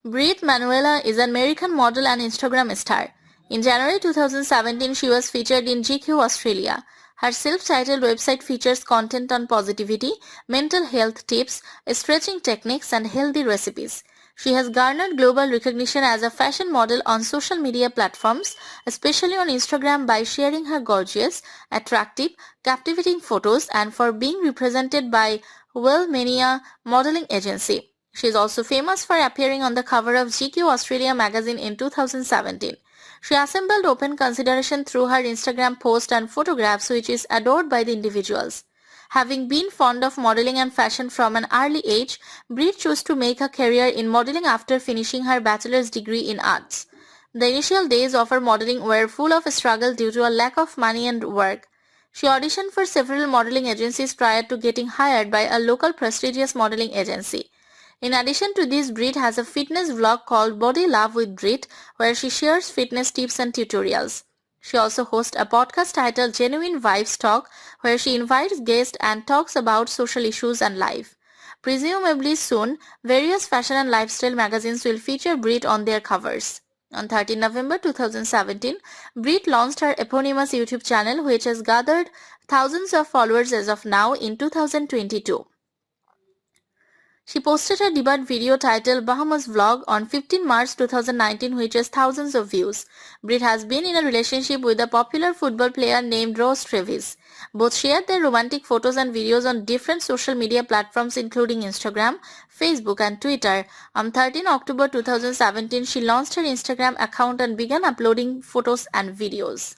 Brit Manuela is an American model and Instagram star. In January 2017, she was featured in GQ Australia. Her self-titled website features content on positivity, mental health tips, stretching techniques, and healthy recipes. She has garnered global recognition as a fashion model on social media platforms, especially on Instagram, by sharing her gorgeous, attractive, captivating photos and for being represented by Mania modeling agency. She is also famous for appearing on the cover of GQ Australia magazine in 2017. She assembled open consideration through her Instagram posts and photographs, which is adored by the individuals. Having been fond of modeling and fashion from an early age, Brit chose to make a career in modeling after finishing her bachelor's degree in arts. The initial days of her modeling were full of struggle due to a lack of money and work. She auditioned for several modeling agencies prior to getting hired by a local prestigious modeling agency. In addition to this, Brit has a fitness vlog called Body Love with Brit, where she shares fitness tips and tutorials. She also hosts a podcast titled Genuine Vibes Talk, where she invites guests and talks about social issues and life. Presumably soon, various fashion and lifestyle magazines will feature Brit on their covers. On 13 November 2017, Brit launched her eponymous YouTube channel, which has gathered thousands of followers as of now in 2022. She posted her debut video titled Bahamas Vlog on 15 March 2019, which has thousands of views. Brit has been in a relationship with a popular football player named Rose Travis. Both shared their romantic photos and videos on different social media platforms including Instagram, Facebook and Twitter. On 13 October 2017, she launched her Instagram account and began uploading photos and videos.